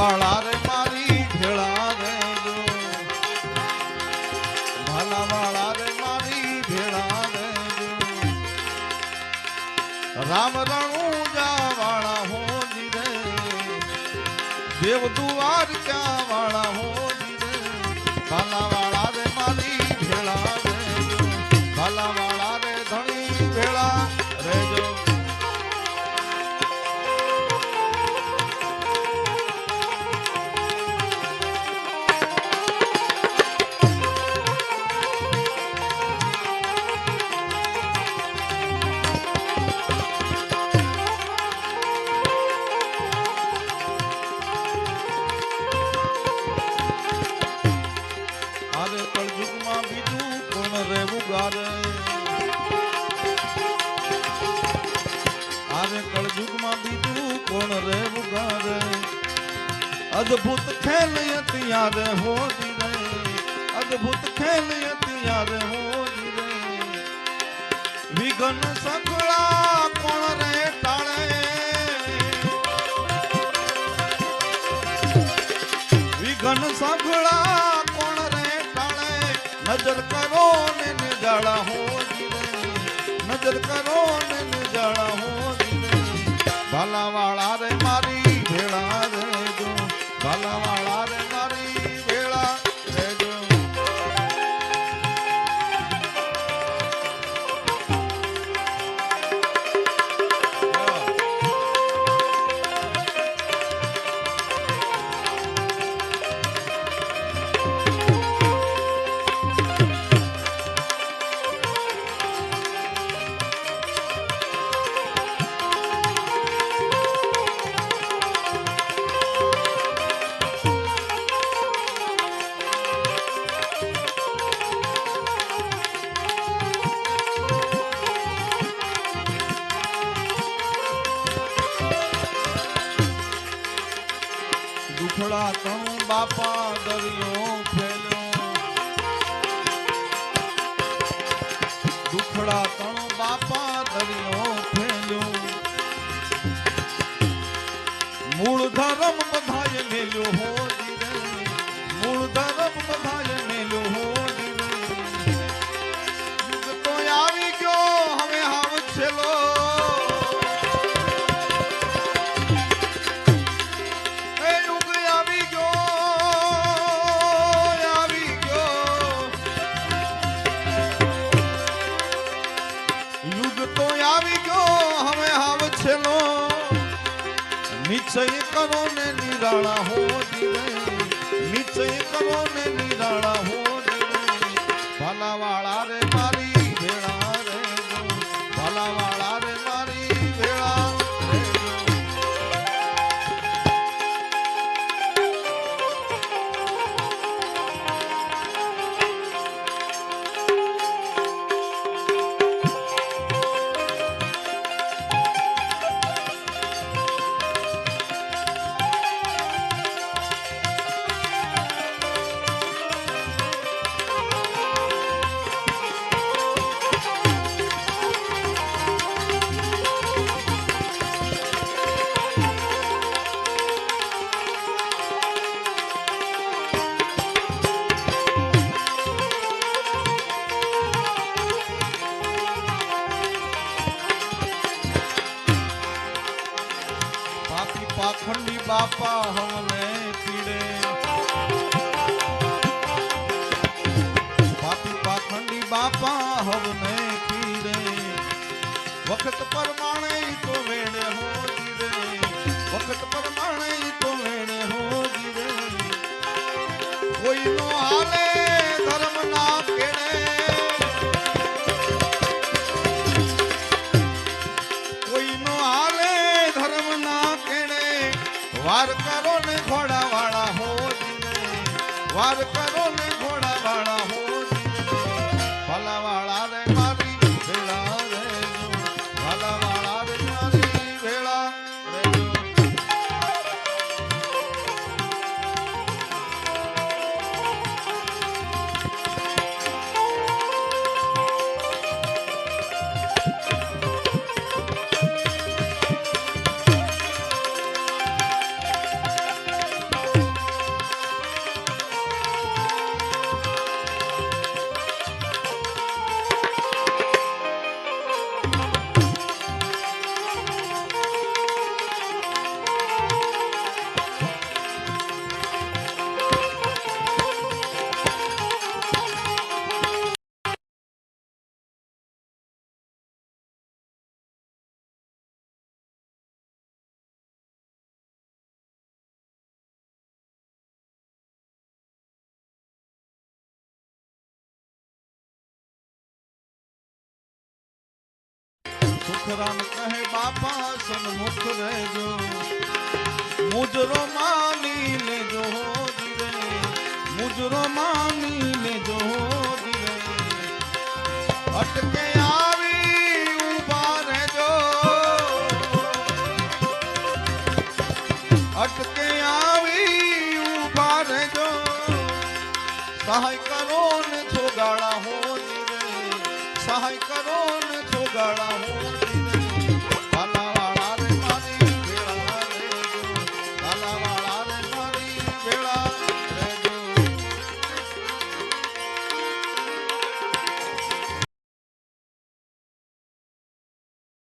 ભાલાવાળા રે મારી ભેળા રેજો, ભાલાવાળા રે મારી ભેળા રેજો, રામ રણુજા વાળા હોજી રે, દેવ દ્વારકા વાળા હોજી રે, ભાલાવાળા રે મારી ભેળા રેજો, ભાલાવાળા રે ધણી ભેળા રેજો. કળયુગમાં બીજું કોણ રહેવું ગારે, આરે કળયુગમાં બીજું કોણ રહેવું ગારે, અદ્ભુત ખેલ અત્યારે હોજી રે, અદ્ભુત ખેલ અત્યારે હોજી રે, વિઘન સગળા કોણ રે ટાળે, વિઘન સગળા નજર કરો ને નિજાળા હોજી રે, નજર કરો ને નિજાળા હોજી રે, ભાલાવાળા રે મારી ભેળા રેજો, ભાલાવાળા રે મારી ભેળા રેજો. દુખડા તણું બાપા દરિયો ફેલ્યો, દુખડા તણું બાપા દરિયો ફેલ્યો, મૂળ ધર્મ બધાએ મેલ્યો હોજી રે, મૂળ ધર્મ બધાએ મેલ્યો હોજી રે, યુગ તો આવી ગયો હવે હાવ છેલો, નિશ્ચય કરો ને નિરાળા હોજી રે, નિશ્ચય કરો ને નિરાળા હોજી રે, ભાલાવાળા રે મારી ભેળા રેજો, ભાલાવાળા રે મારી ભેળા રેજો. પાખંડી બાપા હમને પીડે, પાપી પાખંડી બાપા હમને પીડે, વખત પરમાણે તો વેણે હોજી રે, વખત પરમાણે તો વેણે હોજી રે, કોઈ નો હાલે ધર્મ ના કેડે, કોઈ નો હાલે ધર્મ ના કેડે, વાર કરો ને ઘોડા વાળા હોજી રે, વાર કરો ને ઘોડા વાળા હોજી રે, ભાલાવાળા રે મારી ભેળા રેજો, ભાલાવાળા રે મારી ભેળા રેજો. સસરામ કહે બાપા સન્મુખ રહેજો, મુજરો માની લેજો ધીરે, મુજરો માની લેજો ધીરે, અટકે આવી ઊભા રહેજો, અટકે આવી ઊભા રહેજો, સહાય કરો ને છોગાડા હો ધીરે, સહાય કરો ને છોગાડા હો